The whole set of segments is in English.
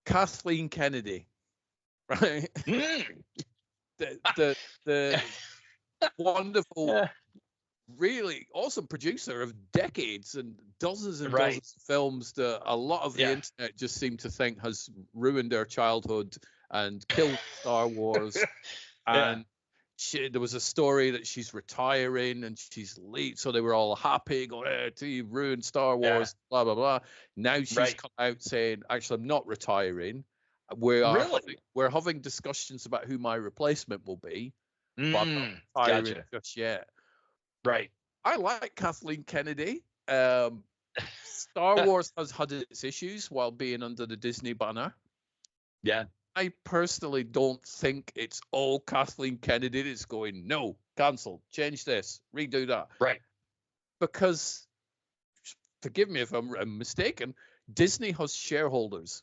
Kathleen Kennedy, right? The wonderful, really awesome producer of decades and dozens and dozens of films that a lot of the internet just seem to think has ruined their childhood and killed Star Wars. And there was a story that she's retiring and she's late, so they were all happy, going, you ruined Star Wars, blah, blah, blah. Now she's come out saying, actually, I'm not retiring. We're having discussions about who my replacement will be, but I'm not retiring just yet. Right. I like Kathleen Kennedy. Star Wars has had its issues while being under the Disney banner. Yeah. I personally don't think it's all Kathleen Kennedy that's going, no, cancel, change this, redo that. Right. Because, forgive me if I'm mistaken, Disney has shareholders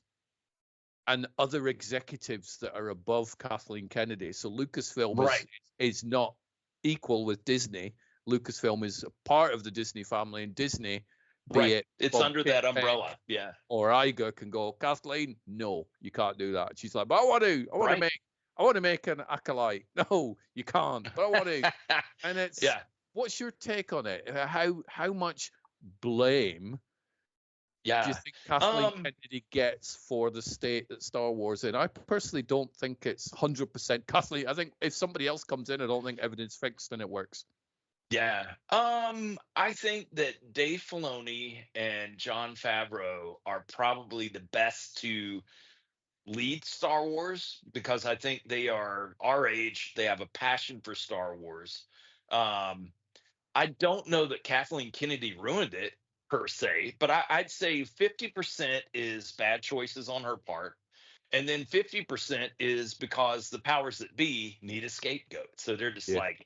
and other executives that are above Kathleen Kennedy. So Lucasfilm is not equal with Disney. Lucasfilm is a part of the Disney family, and Disney, it's under that umbrella, or Iger can go, Kathleen, no, you can't do that. She's like, but I want to make an Acolyte. No, you can't, but I want to. And it's what's your take on it? How much blame do you think Kathleen Kennedy gets for the state that Star Wars in? I personally don't think it's 100% Kathleen. I think if somebody else comes in, I don't think everything's fixed and it works. Yeah. I think that Dave Filoni and Jon Favreau are probably the best to lead Star Wars because I think they are our age. They have a passion for Star Wars. I don't know that Kathleen Kennedy ruined it per se, but I'd say 50% is bad choices on her part. And then 50% is because the powers that be need a scapegoat. So they're just like,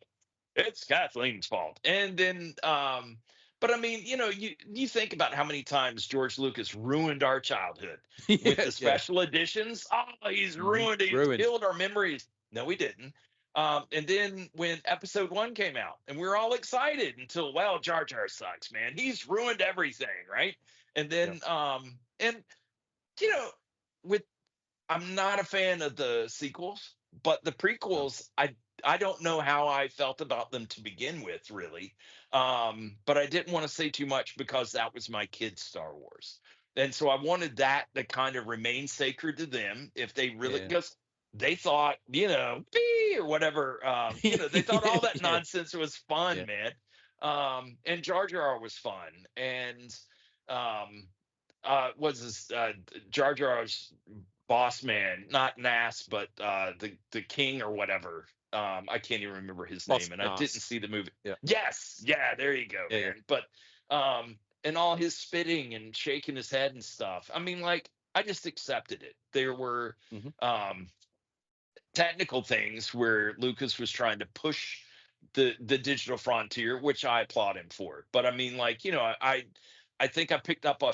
it's Kathleen's fault. And then, but I mean, you think about how many times George Lucas ruined our childhood with the special editions. Oh, he's ruined it. He's killed our memories. No, he didn't. And then when episode 1 came out and we were all excited until, well, Jar Jar sucks, man. He's ruined everything. Right. And then, I'm not a fan of the sequels, but the prequels, I don't know how I felt about them to begin with, really. But I didn't want to say too much because that was my kids' Star Wars. And so I wanted that to kind of remain sacred to them if they really, because they thought, or whatever, they thought all that nonsense was fun, man. And Jar Jar was fun. And Jar Jar's boss man, not Nass, but the king or whatever. I can't even remember his name, and I didn't see the movie. Yes, there you go, man. But and all his spitting and shaking his head and stuff. I mean, like, I just accepted it. There were technical things where Lucas was trying to push the digital frontier, which I applaud him for. But I mean, like, I think I picked up on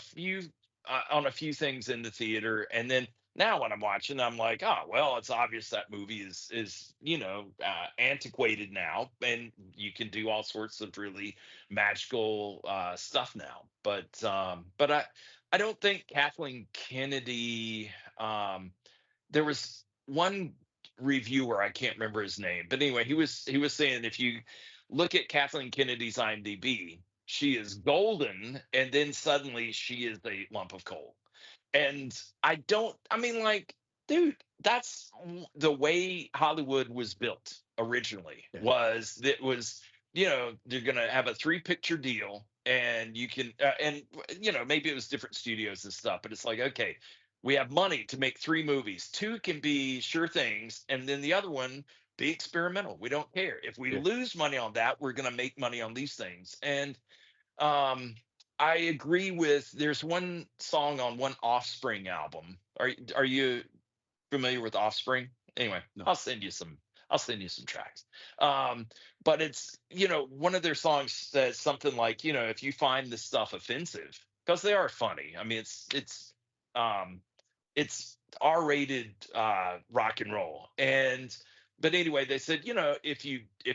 a few things in the theater, and then now when I'm watching, I'm like, oh, well, it's obvious that movie is antiquated now, and you can do all sorts of really magical stuff now. But I don't think Kathleen Kennedy. There was one reviewer, I can't remember his name, but anyway, he was saying if you look at Kathleen Kennedy's IMDb, she is golden, and then suddenly she is a lump of coal. And dude, that's the way Hollywood was built originally. They're going to have a 3-picture deal, and you can, maybe it was different studios and stuff, but it's like, okay, we have money to make 3 movies. 2 can be sure things, and then the other one be experimental. We don't care. If we lose money on that, we're going to make money on these things. And I agree with, there's one song on one Offspring album. Are you familiar with Offspring? Anyway, no. I'll send you some tracks. But it's, one of their songs says something like, if you find this stuff offensive, because they are funny. I mean, it's R-rated rock and roll. But anyway, they said, if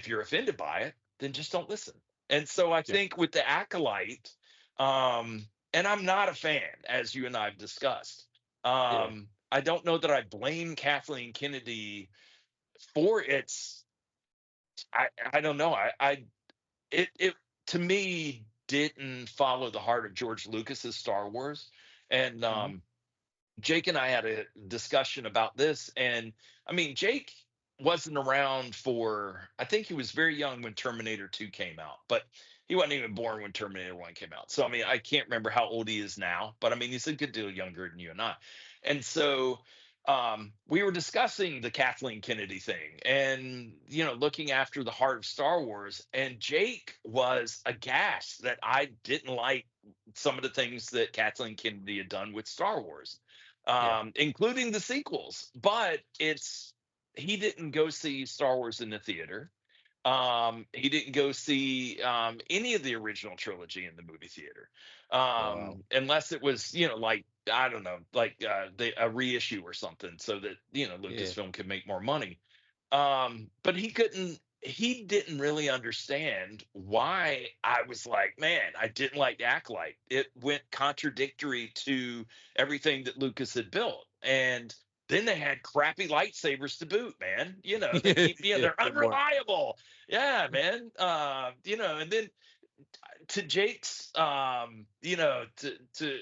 you're offended by it, then just don't listen. And so I think with the Acolyte, and I'm not a fan, as you and I have discussed. I don't know that I blame Kathleen Kennedy for its. I don't know. It to me didn't follow the heart of George Lucas's Star Wars, and Mhm. Jake and I had a discussion about this, and I mean, Jake wasn't around for, I think he was very young when Terminator 2 came out, but he wasn't even born when Terminator 1 came out. So, I mean, I can't remember how old he is now, but I mean, he's a good deal younger than you and I. And so, we were discussing the Kathleen Kennedy thing and, looking after the heart of Star Wars. And Jake was aghast that I didn't like some of the things that Kathleen Kennedy had done with Star Wars, Yeah. including the sequels. But he didn't go see Star Wars in the theater. He didn't go see any of the original trilogy in the movie theater, Wow. unless it was, like, I don't know, like a reissue or something, so that Yeah. Lucasfilm could make more money. But he didn't really understand why I was like, man, I didn't like the Acolyte. It went contradictory to everything that Lucas had built. And then they had crappy lightsabers to boot, man. They Yeah. keep, Yeah. they're Good more. unreliable. Yeah, man. And then to Jake's, to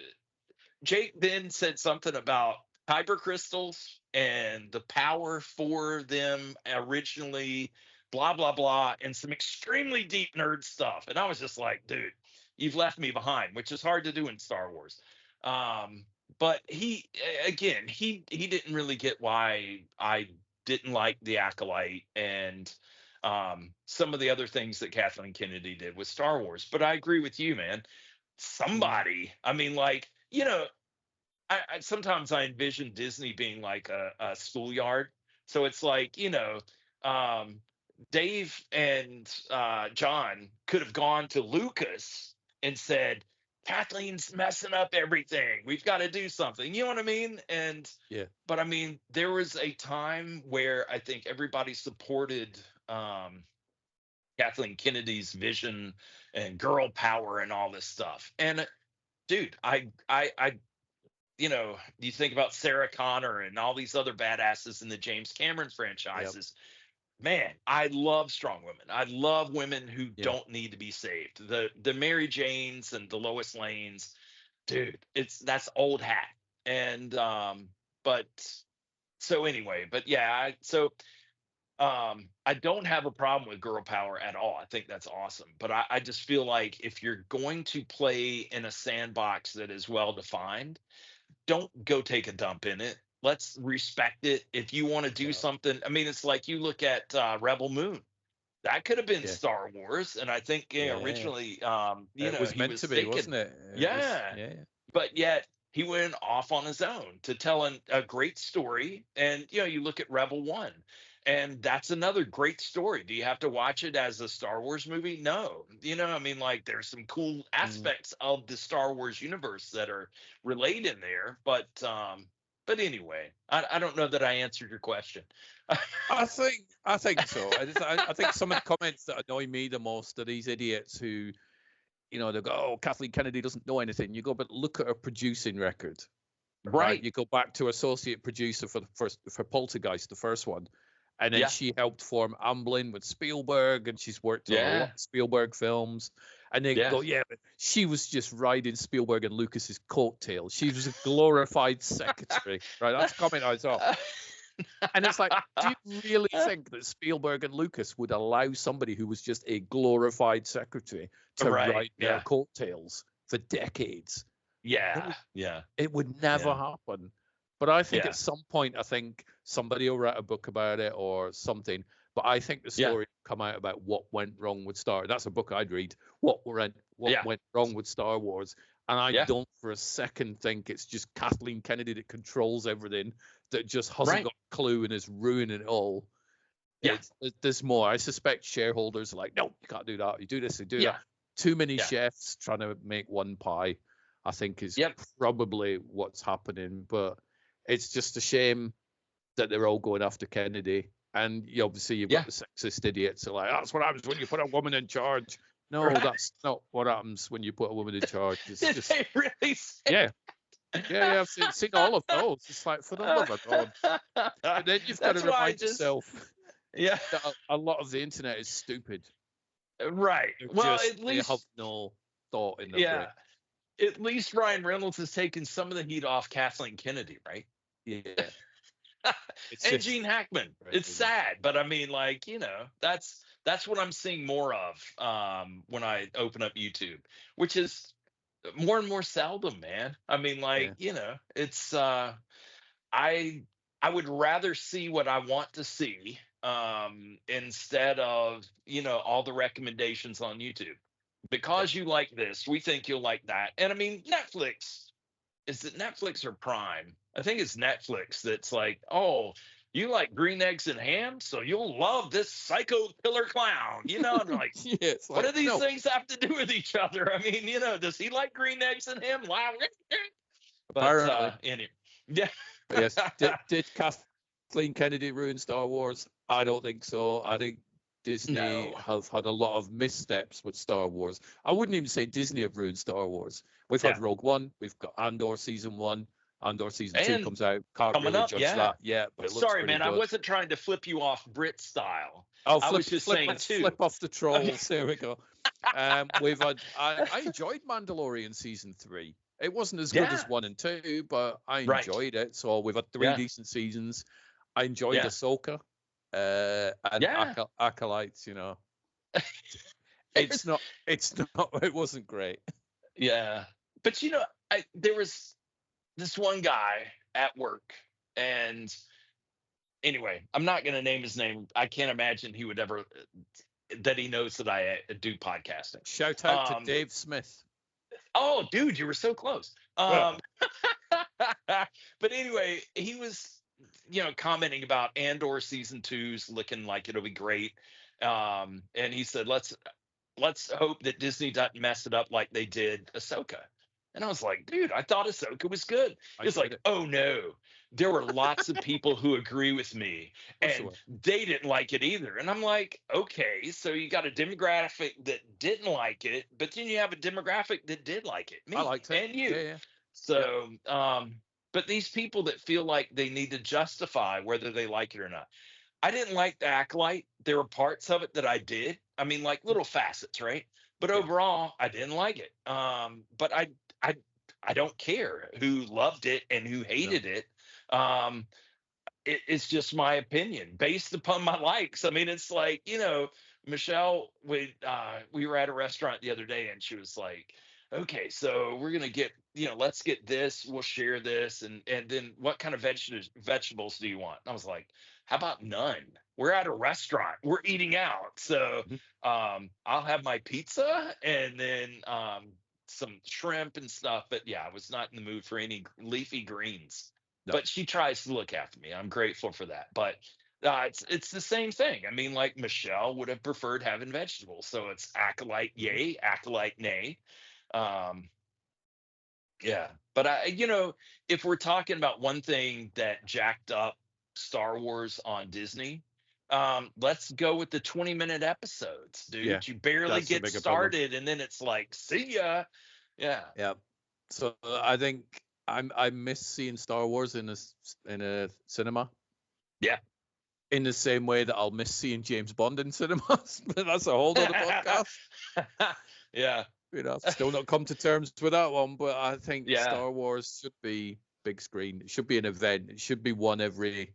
Jake then said something about kyber crystals and the power for them originally, blah blah blah, and some extremely deep nerd stuff. And I was just like, dude, you've left me behind, which is hard to do in Star Wars. Um, but he didn't really get why I didn't like the Acolyte and some of the other things that Kathleen Kennedy did with Star Wars. But I agree with you, man. Mm. Somebody, I mean, like, I sometimes I envision Disney being like a schoolyard. So it's like, um, Dave and John could have gone to Lucas and said, Kathleen's messing up everything. We've got to do something. You know what I mean? Yeah. But I mean, there was a time where I think everybody supported Kathleen Kennedy's vision and girl power and all this stuff. And dude, you think about Sarah Connor and all these other badasses in the James Cameron Yep. franchises. Man, I love strong women. I love women who Yeah. don't need to be saved. The Mary Janes and the Lois Lanes, dude, that's old hat. And but so anyway, but yeah, I don't have a problem with girl power at all. I think that's awesome. But I just feel like if you're going to play in a sandbox that is well defined, don't go take a dump in it. Let's respect it. If you want to do Yeah. something, I mean, it's like you look at Rebel Moon. That could have been Yeah. Star Wars, and I think Yeah. originally, It was he meant was to be, thinking, wasn't it? It was. yeah, Yeah. but yet he went off on his own to tell a great story. And you look at Rebel One, and that's another great story. Do you have to watch it as a Star Wars movie? No. I mean, like, there's some cool Mm. aspects of the Star Wars universe that are relayed in there. But anyway, I don't know that I answered your question. I think so. I think some of the comments that annoy me the most are these idiots who, they go, "Oh, Kathleen Kennedy doesn't know anything." You go, but look at her producing record, right? Right. You go back to associate producer for Poltergeist, the first one, and then Yeah. she helped form Amblin with Spielberg, and she's worked on a lot Yeah. of Spielberg films. And they Yeah. go, "Yeah, but she was just riding Spielberg and Lucas's coattails. She was a glorified secretary." Right? That's a comment I saw. And it's like, do you really think that Spielberg and Lucas would allow somebody who was just a glorified secretary to Right. ride their Yeah. coattails for decades? Yeah. Yeah. It would never Yeah. happen. But I think Yeah. at some point, I think somebody will write a book about it or something. But I think the Yeah. story will come out about what went wrong with Star. That's a book I'd read. What Yeah. went wrong with Star Wars? And I Yeah. don't for a second think it's just Kathleen Kennedy that controls everything, that just hasn't Right. got a clue and is ruining it all. Yeah. There's more. I suspect shareholders are like, no, you can't do that. You do this, you do Yeah. that. Too many Yeah. chefs trying to make one pie, I think, is Yep. probably what's happening. But it's just a shame that they're all going after Kennedy. And obviously you've Yeah. got the sexist idiots who are like, that's what happens when you put a woman in charge. No, Right. that's not what happens when you put a woman in charge. It's Did just, they really say? yeah. Yeah, I've seen all of those. It's like, for the love of God. But then you've got to That's why I remind just, yourself yeah, that a lot of the internet is stupid. right. Well, at They have least, no thought in their brain. yeah, at least Ryan Reynolds has taken some of the heat off Kathleen Kennedy, right? Yeah. It's And just Gene Hackman. It's sad, but I mean, like, that's what I'm seeing more of when I open up YouTube, which is more and more seldom, man. I mean, like, yeah. it's I I would rather see what I want to see instead of, all the recommendations on YouTube. Yep. Because you like this, we think you'll like that. And I mean, Netflix, is it Netflix or Prime? I think it's Netflix that's like, oh, you like green eggs and ham, so you'll love this psycho killer clown. And like, Yeah, it's what like, do these no, things have to do with each other? I mean, does he like green eggs and ham? But apparently. anyway, yeah. But yes. Did Kathleen Kennedy ruin Star Wars? I don't think so. I think Disney No. have had a lot of missteps with Star Wars. I wouldn't even say Disney have ruined Star Wars. We've had Yeah. Rogue One. We've got Andor season 1. Andor season 2 And comes out. Can't coming really up, judge yeah. that yet, but it looks Sorry, pretty man. I good. wasn't trying to flip you off Brit style. Oh, I was just saying too. flip off the trolls. There we go. We've had. I enjoyed Mandalorian season 3. It wasn't as good as 1 and 2, but I Right. enjoyed it. So we've had 3 decent seasons. I enjoyed Yeah. Ahsoka and Yeah. Acolytes. It's not. It wasn't great. Yeah. But there was this one guy at work, and anyway, I'm not going to name his name. I can't imagine he would ever that he knows that I do podcasting. Shout out to Dave Smith. Oh, dude, you were so close. Well. But anyway, he was, commenting about Andor season 2's looking like it'll be great. And he said, let's hope that Disney doesn't mess it up like they did Ahsoka. And I was like, dude, I thought Ahsoka was good. It's like, oh no, there were lots of people who agree with me, and they didn't like it either. And I'm like, okay, so you got a demographic that didn't like it, but then you have a demographic that did like it. Me, I liked it. and you. Yeah. So, but these people that feel like they need to justify whether they like it or not. I didn't like the Acolyte. There were parts of it that I did. I mean, like little facets, right? But overall, I didn't like it. But I don't care who loved it and who hated it. It's just my opinion based upon my likes. I mean, it's like, Michelle, we were at a restaurant the other day, and she was like, okay, so we're gonna get, let's get this, we'll share this, and then what kind of vegetables do you want? And I was like, how about none? We're at a restaurant, we're eating out, so I'll have my pizza and then some shrimp and stuff. But yeah, I was not in the mood for any leafy greens. No. But she tries to look after me. I'm grateful for that. But it's the same thing. I mean, like Michelle would have preferred having vegetables. So it's Acolyte yay, Acolyte nay. Yeah. But if we're talking about one thing that jacked up Star Wars on Disney, let's go with the 20-minute episodes, dude. Yeah, you barely get started and then it's like, see ya. Yeah. So I think I miss seeing Star Wars in a cinema. Yeah. In the same way that I'll miss seeing James Bond in cinemas, but that's a whole other podcast. Yeah. I've still not come to terms with that one, but I think Star Wars should be big screen. It should be an event. It should be one every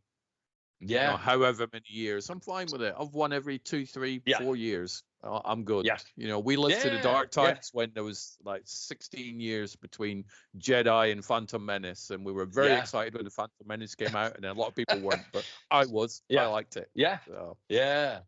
however many years. I'm fine with it. I've won every 2, 3, 4 years. I'm good. Yeah. We lived through the dark times when there was like 16 years between Jedi and Phantom Menace, and we were very excited when the Phantom Menace came out, and a lot of people weren't, but I was. I liked it. Yeah. So, yeah.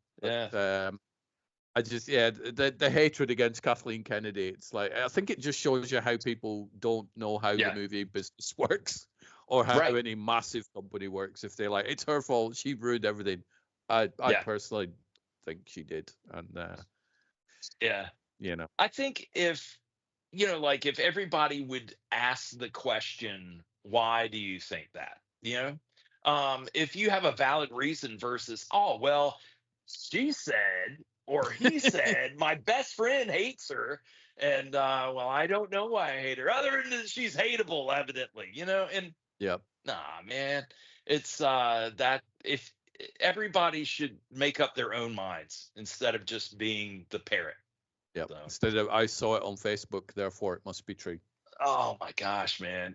I just the hatred against Kathleen Kennedy. It's like, I think it just shows you how people don't know how the movie business works. Or how any massive company works. If they're like, it's her fault, she ruined everything. I personally think she did. And I think if if everybody would ask the question, why do you think that? If you have a valid reason versus, oh well, she said or he said, my best friend hates her. And well, I don't know why I hate her, other than that she's hateable, evidently, and Yep. nah, man, it's that if everybody should make up their own minds instead of just being the parrot. Yep. So. Instead of I saw it on Facebook, therefore it must be true. Oh my gosh, man.